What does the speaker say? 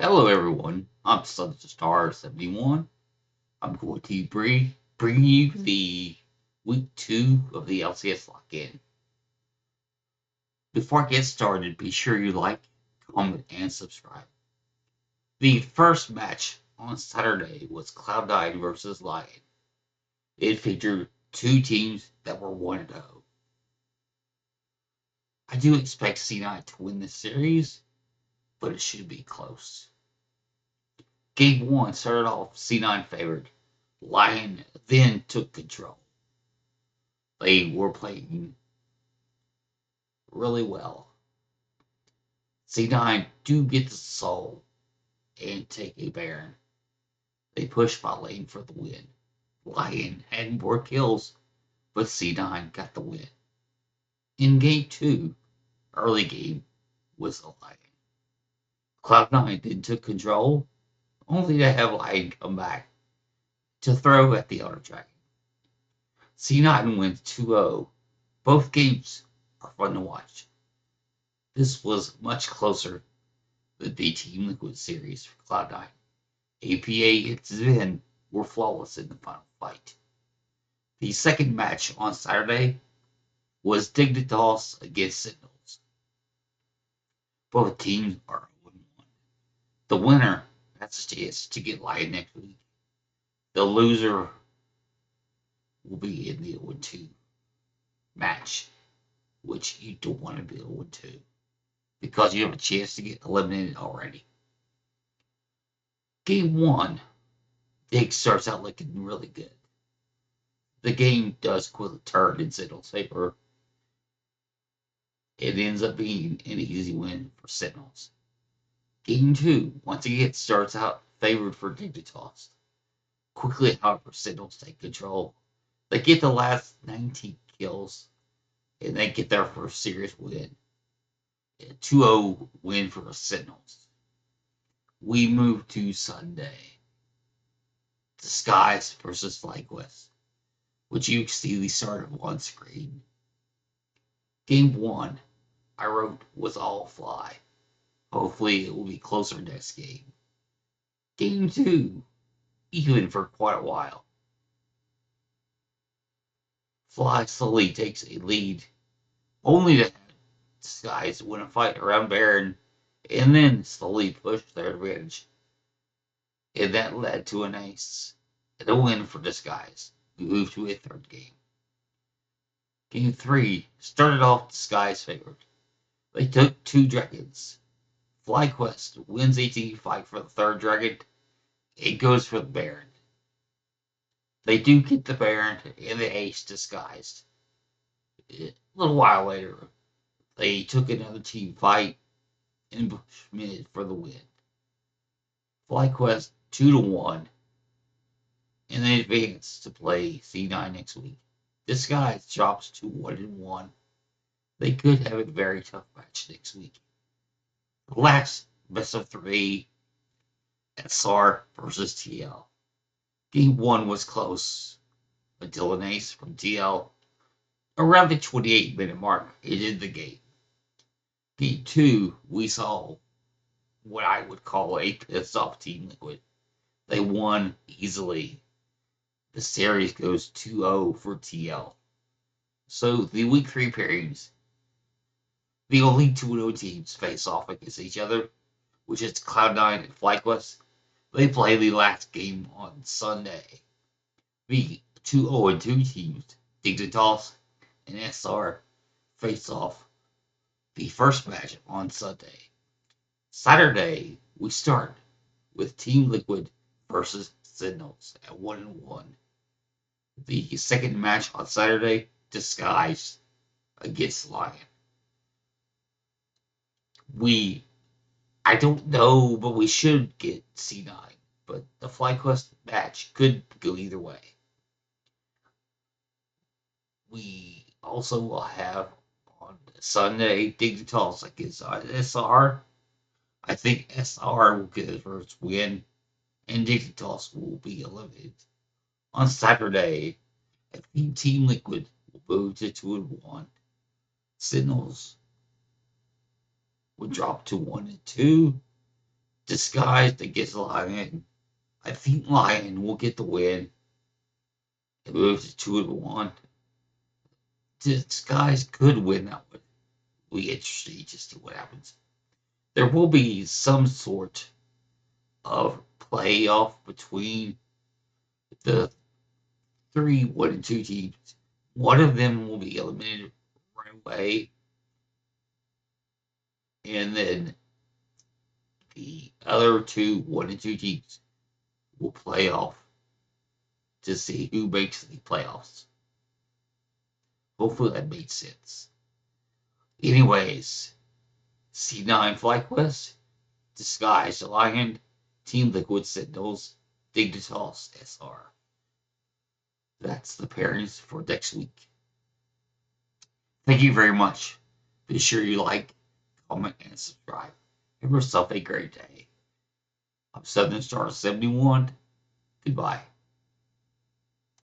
Hello, everyone. I'm Sons of Star 71. I'm going to bring you the week 2 of the LCS lock-in. Before I get started, be sure you like, comment, and subscribe. The first match on Saturday was Cloud9 versus Lion. It featured two teams that were 1-0. I do expect C9 to win this series, but it should be close. Game 1 started off C9 favored. Lion then took control. They were playing really well. C9 do get the soul and take a Baron. They push bot lane for the win. Lion had more kills, but C9 got the win. In game 2, early game was a Lion. Cloud9 then took control, only to have Lion come back to throw at the Elder Dragon. C9 wins 2-0. Both games are fun to watch. This was much closer than the Team Liquid series for Cloud9. APA and Zen were flawless in the final fight. The second match on Saturday was Dignitas against Sentinels. Both teams are 0-1. The winner has a chance to get Lion next week. The loser will be in the 0-2 match, which you don't want to be 0-2 because you have a chance to get eliminated already. Game 1, Dig starts out looking really good. The game does quickly turn in Sentinel's favor. It ends up being an easy win for Sentinels. Game 2, once again, starts out favored for Dignitas. Quickly, however, Sentinels take control. They get the last 19 kills, and they get their first serious win. A 2-0 win for the Sentinels. We move to Sunday. Disguise versus FlyQuest, which you see the start of on screen. Game 1, I wrote was all Fly. Hopefully, it will be closer next game. Game 2, even for quite a while. Fly slowly takes a lead, only to have Disguise win a fight around Baron, and then slowly push their advantage. And that led to an ace and a win for Disguise. We move to a third game. Game 3 started off Disguise favored. They took 2 dragons. FlyQuest wins a team fight for the third dragon. It goes for the Baron. They do get the Baron and the ace disguised. A little while later, they took another team fight and Bush mid for the win. FlyQuest 2-1, and they advance to play C9 next week. Disguise drops to 1-1. They could have a very tough match next week. The last best of 3, SR versus TL. Game 1 was close until an ace from TL around the 28-minute mark ended the game. Game 2, we saw what I would call a pissed off Team Liquid. They won easily. The series goes 2-0 for TL. So the week 3 pairings, the only 2-0 teams face off against each other, which is Cloud9 and FlyQuest. They play the last game on Sunday. The 2-0-2 teams, Dignitas and SR, face off the first match on Sunday. Saturday, we start with Team Liquid versus Sentinels at 1-1. The second match on Saturday, Disguise against Lion. I don't know, but we should get C9. But the FlyQuest match could go either way. We also will have on Sunday Dignitas against SR. I think SR will get his first win, and Dignitas will be eliminated. On Saturday, I think Team Liquid will move to 2-1. Sentinels would drop to 1-2. Disguised against Lion. I think Lion will get the win. It moves to 2-1. Disguised could win that one. We interesting just to what happens. There will be some sort of playoff between the 3, 1, and 2 teams. One of them will be eliminated right away, and then the other 2, 1, and 2 teams will play off to see who makes the playoffs. Hopefully that made sense. Anyways, C9 FlyQuest, Disguised Lion, Team Liquid Sentinels, Dignitas SR. That's the pairings for next week. Thank you very much. Be sure you like, comment, and subscribe. Have yourself a great day. I'm Southern Star 71. Goodbye.